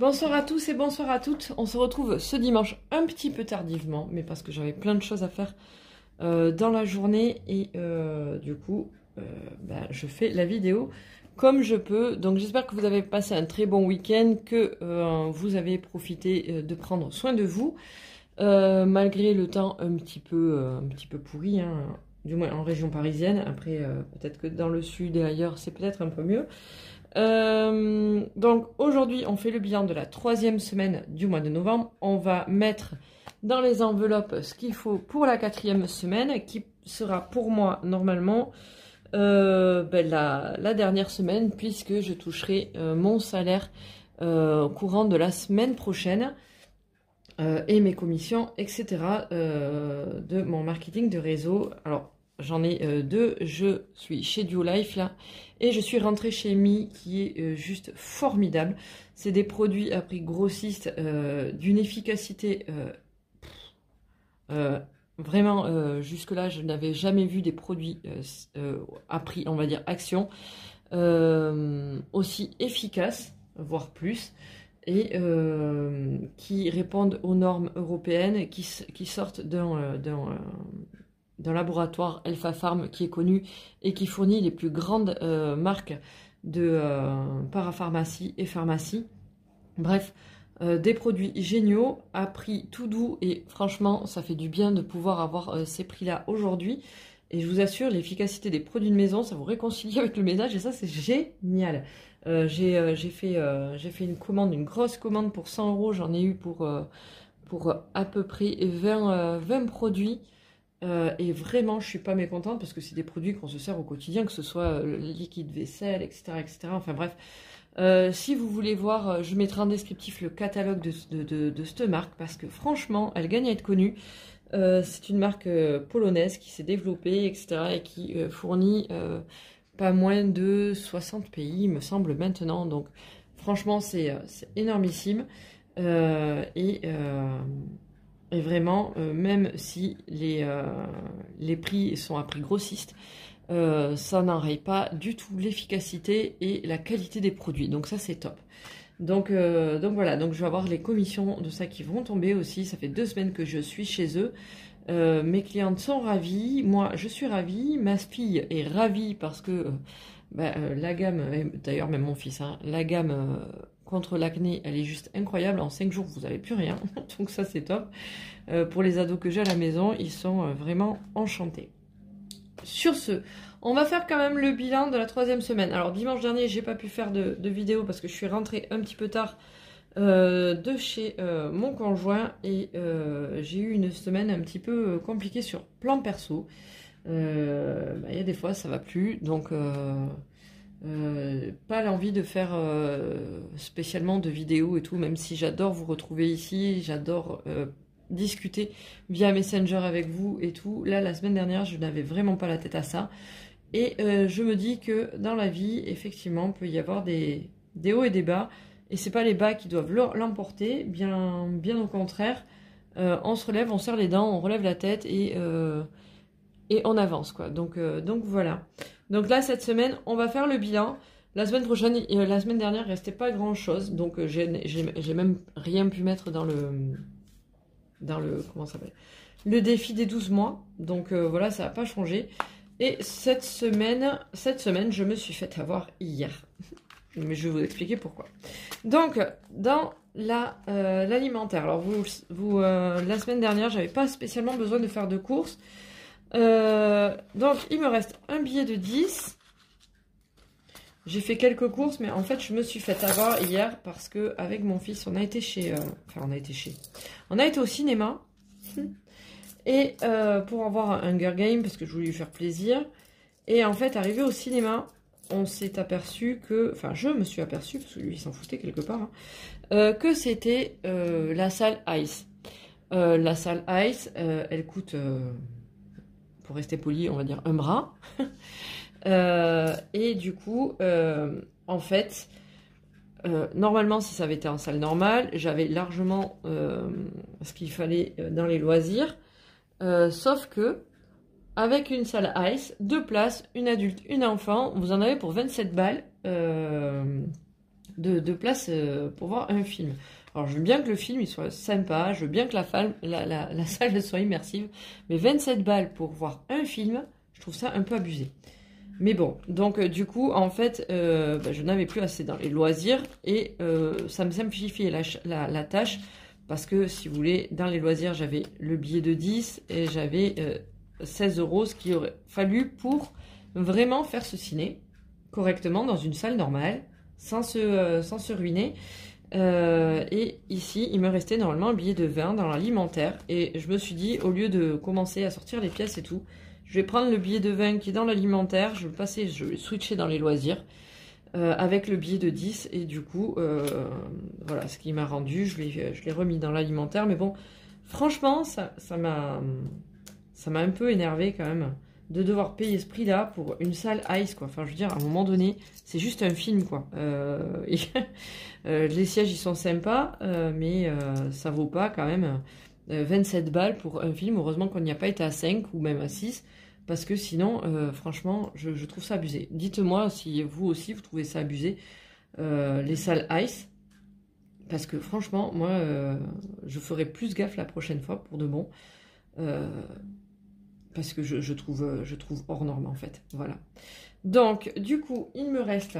Bonsoir à tous et bonsoir à toutes. On se retrouve ce dimanche un petit peu tardivement, mais parce que j'avais plein de choses à faire dans la journée et du coup, je fais la vidéo comme je peux. Donc j'espère que vous avez passé un très bon week-end, que vous avez profité de prendre soin de vous, malgré le temps un petit peu pourri, hein, du moins en région parisienne. Après, peut-être que dans le sud et ailleurs, c'est peut-être un peu mieux. Donc aujourd'hui on fait le bilan de la 3e semaine du mois de novembre. On va mettre dans les enveloppes ce qu'il faut pour la 4e semaine, qui sera pour moi normalement la dernière semaine, puisque je toucherai mon salaire au courant de la semaine prochaine, et mes commissions, etc. De mon marketing de réseau. Alors j'en ai deux. Je suis chez Duolife là et je suis rentrée chez Mi, qui est juste formidable. C'est des produits à prix grossiste, d'une efficacité vraiment, jusque-là je n'avais jamais vu des produits à prix, on va dire action, aussi efficaces, voire plus, et qui répondent aux normes européennes, qui sortent d'un laboratoire Alpha Pharm qui est connu et qui fournit les plus grandes marques de parapharmacie et pharmacie. Bref, des produits géniaux à prix tout doux, et franchement ça fait du bien de pouvoir avoir ces prix-là aujourd'hui. Et je vous assure, l'efficacité des produits de maison, ça vous réconcilie avec le ménage, et ça c'est génial. J'ai fait une commande, une grosse commande pour 100 €. J'en ai eu pour à peu près 20 produits. Et vraiment, je suis pas mécontente, parce que c'est des produits qu'on se sert au quotidien, que ce soit le liquide vaisselle, etc., etc. Enfin bref, si vous voulez voir, je mettrai en descriptif le catalogue de cette marque, parce que franchement, elle gagne à être connue. C'est une marque polonaise qui s'est développée, etc., et qui fournit pas moins de 60 pays, il me semble, maintenant. Donc franchement, c'est énormissime. Et vraiment, même si les prix sont à prix grossiste, ça n'enraye pas du tout l'efficacité et la qualité des produits. Donc ça, c'est top. Donc voilà, donc je vais avoir les commissions de ça qui vont tomber aussi. Ça fait 2 semaines que je suis chez eux. Mes clientes sont ravies, moi je suis ravie, ma fille est ravie, parce que la gamme, d'ailleurs même mon fils, hein, la gamme contre l'acné, elle est juste incroyable. En 5 jours vous n'avez plus rien, donc ça c'est top. Pour les ados que j'ai à la maison, ils sont vraiment enchantés. Sur ce, on va faire quand même le bilan de la 3e semaine. Alors dimanche dernier j'ai pas pu faire de vidéo parce que je suis rentrée un petit peu tard de chez mon conjoint, et j'ai eu une semaine un petit peu compliquée sur plan perso. Il y a des fois ça va plus, donc pas l'envie de faire spécialement de vidéos et tout, même si j'adore vous retrouver ici, j'adore discuter via Messenger avec vous et tout. Là, la semaine dernière, je n'avais vraiment pas la tête à ça, et je me dis que dans la vie, effectivement, peut y avoir des hauts et des bas, et c'est pas les bas qui doivent l'emporter, bien au contraire. On se relève, on serre les dents, on relève la tête, et on avance, quoi. Donc voilà. Donc là, cette semaine, on va faire le bilan. La semaine prochaine, la semaine dernière, il restait pas grand chose, donc j'ai même rien pu mettre dans le comment ça s'appelle, le défi des 12 mois. Donc voilà, ça n'a pas changé. Et cette semaine, je me suis fait avoir hier. Mais je vais vous expliquer pourquoi. Donc, dans l'alimentaire, alors la semaine dernière, j'avais pas spécialement besoin de faire de courses. Donc, il me reste un billet de 10. J'ai fait quelques courses, mais en fait, je me suis fait avoir hier parce que avec mon fils, on a été on a été au cinéma. Et pour avoir un Hunger Game, parce que je voulais lui faire plaisir. Et en fait, arrivé au cinéma, on s'est aperçu que, enfin, je me suis aperçu, parce que lui il s'en foutait quelque part, hein, que c'était la salle Ice. La salle Ice, elle coûte, pour rester poli, on va dire un bras. Et du coup, en fait, normalement, si ça avait été en salle normale, j'avais largement ce qu'il fallait dans les loisirs, sauf que avec une salle Ice, 2 places, une adulte, une enfant, vous en avez pour 27 balles de place pour voir un film. Alors, je veux bien que le film il soit sympa, je veux bien que la salle soit immersive, mais 27 balles pour voir un film, je trouve ça un peu abusé. Mais bon, donc du coup, en fait, je n'avais plus assez dans les loisirs et ça me simplifiait la tâche parce que, si vous voulez, dans les loisirs, j'avais le billet de 10 et j'avais 16 €, ce qu'il aurait fallu pour vraiment faire ce ciné correctement dans une salle normale, sans se ruiner. Et ici, il me restait normalement un billet de 20 dans l'alimentaire. Et je me suis dit, au lieu de commencer à sortir les pièces et tout, je vais prendre le billet de 20 qui est dans l'alimentaire, je vais switcher dans les loisirs avec le billet de 10. Et du coup, voilà, ce qui m'a rendu, je l'ai remis dans l'alimentaire. Mais bon, franchement, ça m'a un peu énervé quand même de devoir payer ce prix-là pour une salle Ice, quoi. Enfin, je veux dire, à un moment donné, c'est juste un film, quoi. Les sièges, ils sont sympas, mais ça vaut pas quand même 27 balles pour un film. Heureusement qu'on n'y a pas été à 5 ou même à 6, parce que sinon, franchement, je trouve ça abusé. Dites-moi si vous aussi, vous trouvez ça abusé, les salles Ice, parce que franchement, moi, je ferai plus gaffe la prochaine fois, pour de bon. Parce que je trouve hors norme en fait, voilà. Donc du coup il me reste,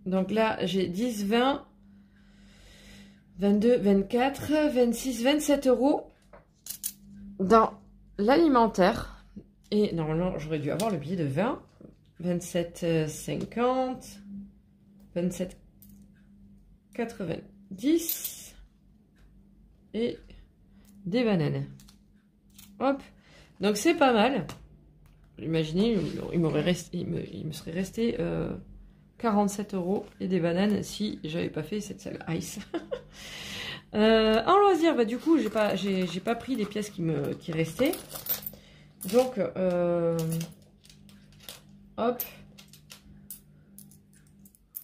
donc là j'ai 10, 20, 22, 24, 26, 27 € dans l'alimentaire. Et normalement j'aurais dû avoir le billet de 20, 27, 50, 27, 90 et des bananes. Hop. Donc c'est pas mal. Imaginez, il me serait resté 47 € et des bananes si j'avais pas fait cette salle Ice. En loisir, bah, du coup, j'ai pas pris les pièces qui restaient. Donc, hop.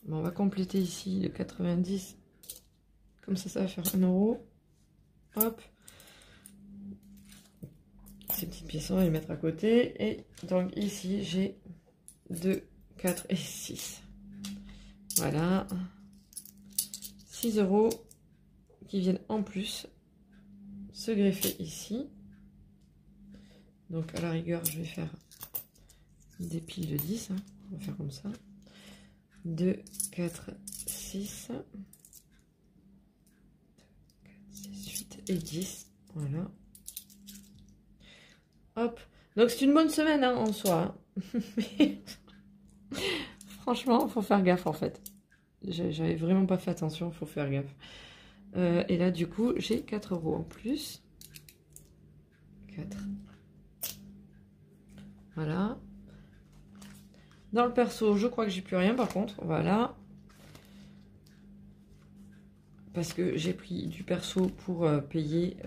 Bon, on va compléter ici le 90. Comme ça va faire 1 €. Hop. Ces petites pièces, on va les mettre à côté. Et donc ici, j'ai 2, 4 et 6. Voilà. 6 € qui viennent en plus se greffer ici. Donc à la rigueur, je vais faire des piles de 10. Hein. On va faire comme ça. 2, 4, 6. 2, 4, 6, 8 et 10. Voilà. Hop, donc c'est une bonne semaine hein, en soi. Hein. Mais franchement, faut faire gaffe en fait. J'avais vraiment pas fait attention, faut faire gaffe. Et là, du coup, j'ai 4 € en plus. 4. Voilà. Dans le perso, je crois que j'ai plus rien par contre. Voilà. Parce que j'ai pris du perso pour payer...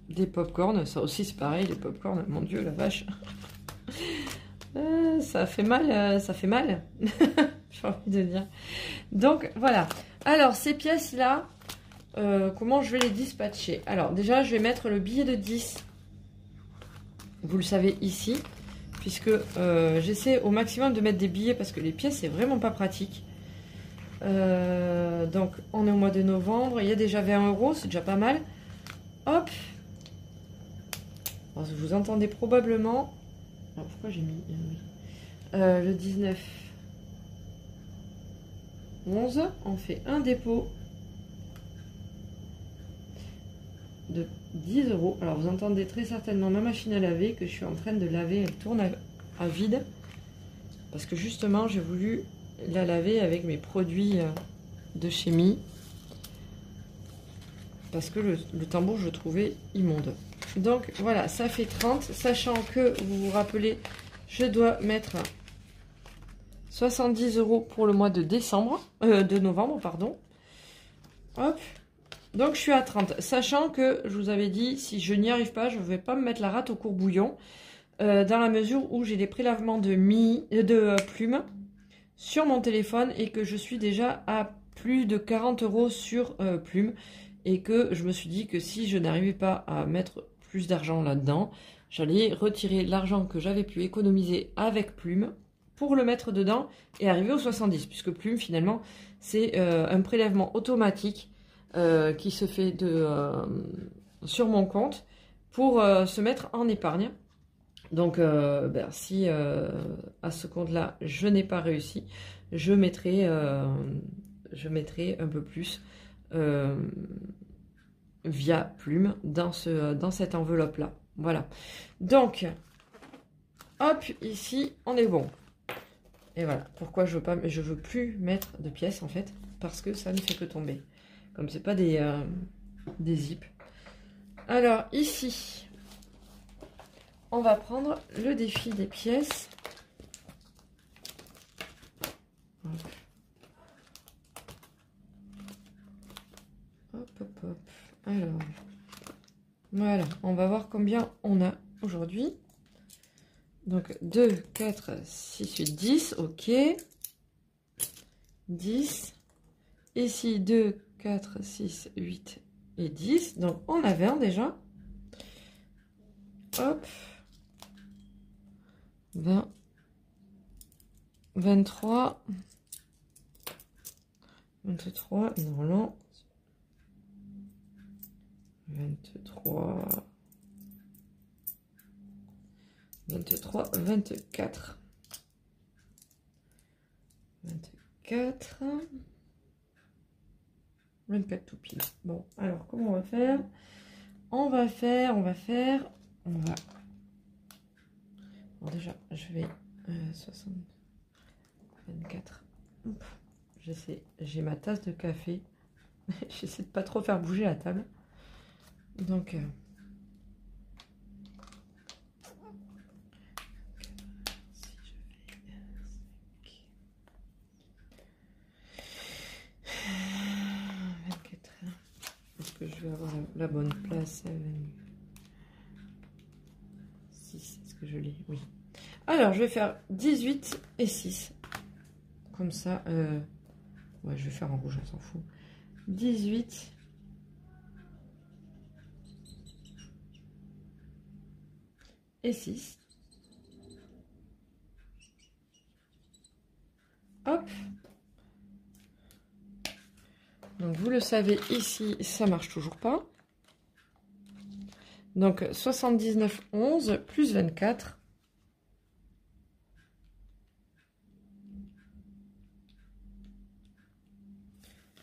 des pop-corn. Ça aussi c'est pareil, les pop-corn, mon dieu la vache. Ça fait mal, j'ai envie de dire. Donc voilà, alors ces pièces là, comment je vais les dispatcher? Alors déjà je vais mettre le billet de 10, vous le savez ici, puisque j'essaie au maximum de mettre des billets parce que les pièces c'est vraiment pas pratique. Donc on est au mois de novembre, il y a déjà 20 €, c'est déjà pas mal. Hop. Alors, vous entendez probablement. Alors, pourquoi j'ai mis le 19 11, on fait un dépôt de 10 €. Alors vous entendez très certainement ma machine à laver que je suis en train de laver, elle tourne à vide parce que justement j'ai voulu la laver avec mes produits de chimie parce que le tambour je trouvais immonde. Donc voilà, ça fait 30, sachant que vous vous rappelez, je dois mettre 70 € pour le mois de novembre, pardon. Hop. Donc je suis à 30, sachant que je vous avais dit, si je n'y arrive pas, je ne vais pas me mettre la rate au courbouillon, dans la mesure où j'ai des prélèvements de plumes sur mon téléphone et que je suis déjà à plus de 40 € sur plumes et que je me suis dit que si je n'arrivais pas à mettre plus d'argent là-dedans, j'allais retirer l'argent que j'avais pu économiser avec plumes pour le mettre dedans et arriver aux 70, puisque Plume, finalement, c'est un prélèvement automatique qui se fait sur mon compte pour se mettre en épargne. Donc, si à ce compte-là, je n'ai pas réussi, je mettrai un peu plus via Plume dans cette enveloppe-là. Voilà. Donc, hop, ici, on est bon. Et voilà. Pourquoi je veux plus mettre de pièces, en fait, parce que ça ne fait que tomber. Comme c'est pas des zips. Alors, ici, on va prendre le défi des pièces. Hop, hop, hop. Alors, voilà, on va voir combien on a aujourd'hui. Donc, 2, 4, 6, 8, 10, ok. 10. Ici, 2, 4, 6, 8 et 10. Donc, on a 20 déjà. Hop. 20. 23. 23, normalement. 23. 23, 24. 24. 24 tout pile. Bon, alors, comment on va faire? On va... Bon, déjà, je vais... 60... 24. J'essaie, j'ai ma tasse de café. J'essaie de pas trop faire bouger la table. Donc... que je vais avoir la bonne place. 6, est-ce que je l'ai? Oui. Alors, je vais faire 18 et 6. Comme ça. Ouais, je vais faire en rouge, on s'en fout. 18. Et 6. Hop. Donc, vous le savez, ici, ça marche toujours pas. Donc, 79, 11, plus 24.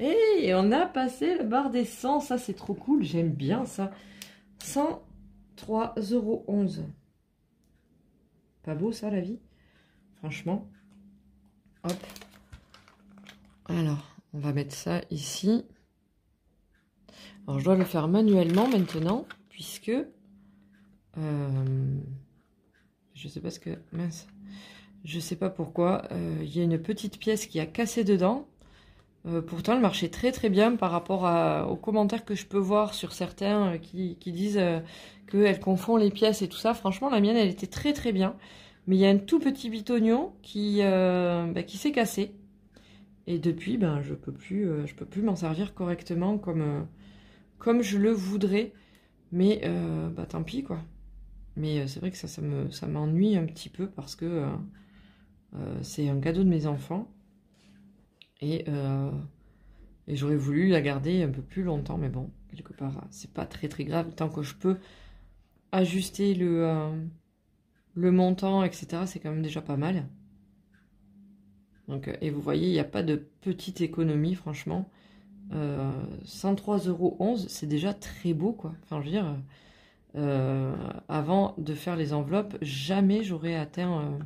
Et on a passé le bar des 100. Ça, c'est trop cool. J'aime bien ça. 103,11 €. Pas beau, ça, la vie? Franchement. Hop. Alors... on va mettre ça ici. Alors, je dois le faire manuellement maintenant, puisque... je sais pas ce que... mince. Je sais pas pourquoi. Il y a une petite pièce qui a cassé dedans. Pourtant, elle marchait très très bien par rapport aux commentaires que je peux voir sur certains qui disent qu'elle confond les pièces et tout ça. Franchement, la mienne, elle était très très bien. Mais il y a un tout petit bitonio qui s'est cassé. Et depuis, je peux plus m'en servir correctement comme je le voudrais. Mais tant pis, quoi. Mais c'est vrai que ça m'ennuie un petit peu parce que c'est un cadeau de mes enfants. Et j'aurais voulu la garder un peu plus longtemps. Mais bon, quelque part, c'est pas très très grave. Tant que je peux ajuster le montant, etc., c'est quand même déjà pas mal. Donc, et vous voyez, il n'y a pas de petite économie, franchement. 103,11 €, c'est déjà très beau, quoi. Enfin, je veux dire, avant de faire les enveloppes, jamais j'aurais atteint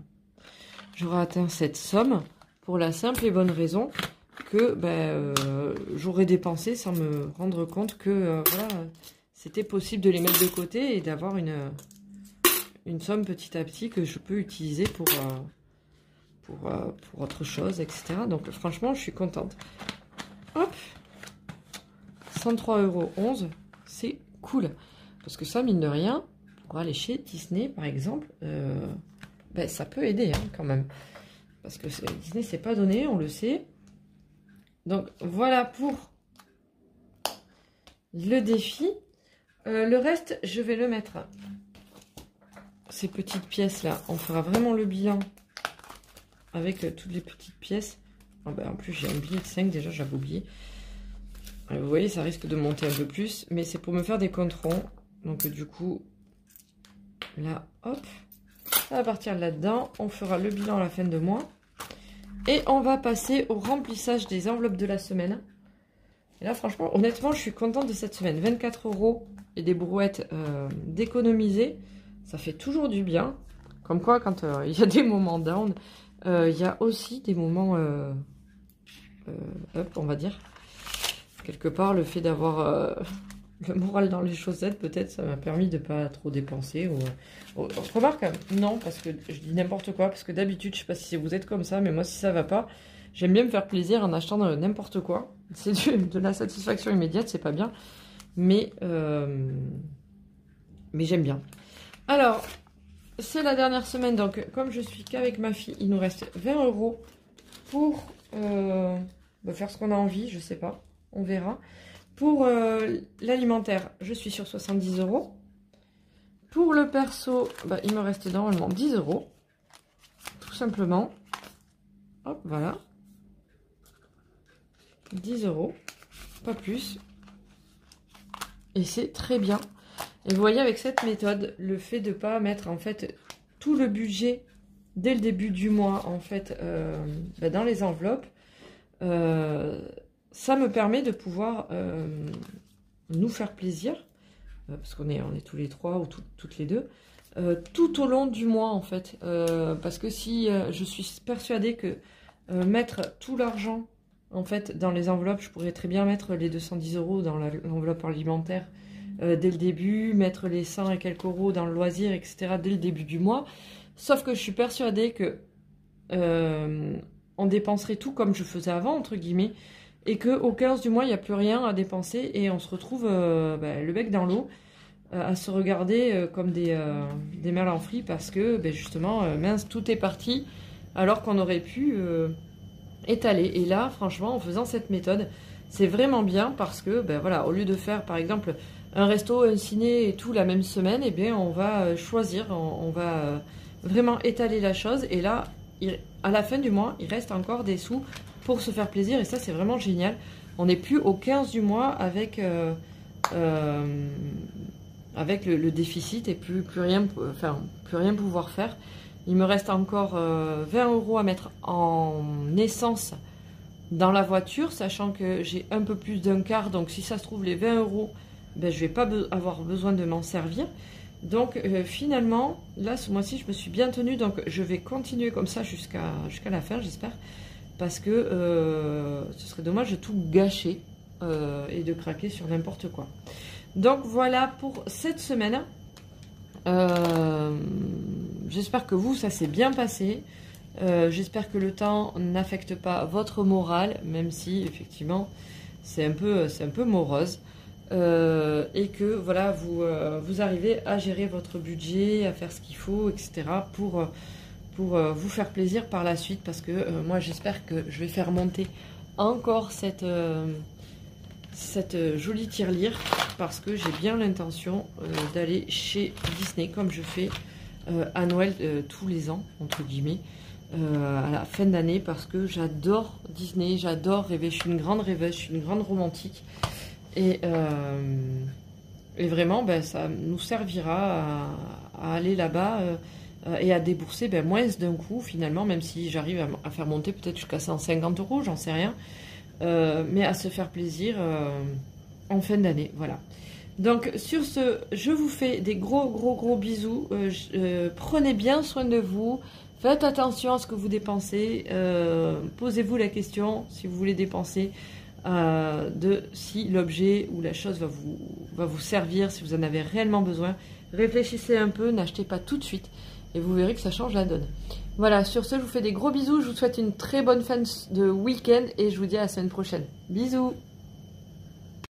cette somme, pour la simple et bonne raison que j'aurais dépensé sans me rendre compte que voilà, c'était possible de les mettre de côté et d'avoir une somme petit à petit que je peux utiliser pour autre chose, etc. Donc franchement, je suis contente. Hop, 103,11 €, c'est cool. Parce que ça, mine de rien, pour aller chez Disney, par exemple, ça peut aider quand même. Parce que Disney, c'est pas donné, on le sait. Donc voilà pour le défi. Le reste, je vais le mettre. Ces petites pièces-là, on fera vraiment le bilan avec toutes les petites pièces. Ah ben, en plus, j'ai un billet de 5 déjà, j'avais oublié. Vous voyez, ça risque de monter un peu plus, mais c'est pour me faire des comptes ronds. Donc du coup, là, hop, ça va partir là-dedans. On fera le bilan à la fin de mois. Et on va passer au remplissage des enveloppes de la semaine. Et là, franchement, honnêtement, je suis contente de cette semaine. 24 € et des brouettes d'économiser. Ça fait toujours du bien. Comme quoi, quand il y a des moments down, il y a aussi des moments up, on va dire. Quelque part, le fait d'avoir le moral dans les chaussettes, peut-être, ça m'a permis de ne pas trop dépenser. On se remarque, non, parce que je dis n'importe quoi, parce que d'habitude, je ne sais pas si vous êtes comme ça, mais moi, si ça ne va pas, j'aime bien me faire plaisir en achetant n'importe quoi. C'est de la satisfaction immédiate, c'est pas bien, mais j'aime bien. Alors, c'est la dernière semaine, donc comme je suis qu'avec ma fille, il nous reste 20 € pour faire ce qu'on a envie, je sais pas. On verra. Pour l'alimentaire, je suis sur 70 €. Pour le perso, il me reste normalement 10 €. Tout simplement. Hop, voilà. 10 €. Pas plus. Et c'est très bien. Et vous voyez, avec cette méthode, le fait de ne pas mettre en fait tout le budget dès le début du mois en fait dans les enveloppes, ça me permet de pouvoir nous faire plaisir, parce qu'on est tous les trois ou toutes les deux, tout au long du mois en fait. Parce que si je suis persuadée que mettre tout l'argent en fait dans les enveloppes, je pourrais très bien mettre les 210 € dans l'enveloppe alimentaire dès le début, mettre les 100 et quelques euros dans le loisir, etc. dès le début du mois. Sauf que je suis persuadée que on dépenserait tout comme je faisais avant, entre guillemets, et qu'au 15 du mois, il n'y a plus rien à dépenser et on se retrouve le bec dans l'eau à se regarder comme des merles en frits parce que justement, mince, tout est parti alors qu'on aurait pu étaler. Et là, franchement, en faisant cette méthode, c'est vraiment bien parce que, voilà, au lieu de faire, par exemple, un resto, un ciné et tout la même semaine, eh bien, on va choisir, on va vraiment étaler la chose. Et là, à la fin du mois, il reste encore des sous pour se faire plaisir. Et ça, c'est vraiment génial. On n'est plus au 15 du mois avec le déficit et plus rien pouvoir faire. Il me reste encore 20 € à mettre en essence dans la voiture, sachant que j'ai un peu plus d'un quart. Donc, si ça se trouve, les 20 €, je ne vais pas avoir besoin de m'en servir. Donc, finalement, là, ce mois-ci, je me suis bien tenue. Donc, je vais continuer comme ça jusqu'à la fin, j'espère. Parce que ce serait dommage de tout gâcher et de craquer sur n'importe quoi. Donc, voilà pour cette semaine. J'espère que vous, ça s'est bien passé. J'espère que le temps n'affecte pas votre morale, même si effectivement c'est un peu morose. Et que voilà, vous arrivez à gérer votre budget, à faire ce qu'il faut, etc. pour vous faire plaisir par la suite. Parce que moi, j'espère que je vais faire monter encore cette jolie tirelire, parce que j'ai bien l'intention d'aller chez Disney comme je fais à Noël tous les ans, entre guillemets, à la fin d'année, parce que j'adore Disney, j'adore rêver, je suis une grande rêveuse, je suis une grande romantique, et vraiment ça nous servira à aller là-bas et à débourser moins d'un coup finalement, même si j'arrive à faire monter peut-être jusqu'à 150 €, j'en sais rien. Mais à se faire plaisir en fin d'année, voilà. Donc sur ce, je vous fais des gros bisous. Prenez bien soin de vous, faites attention à ce que vous dépensez, posez-vous la question si vous voulez dépenser, de si l'objet ou la chose va vous servir, si vous en avez réellement besoin. Réfléchissez un peu, n'achetez pas tout de suite et vous verrez que ça change la donne. Voilà, sur ce, je vous fais des gros bisous, je vous souhaite une très bonne fin de week-end et je vous dis à la semaine prochaine. Bisous!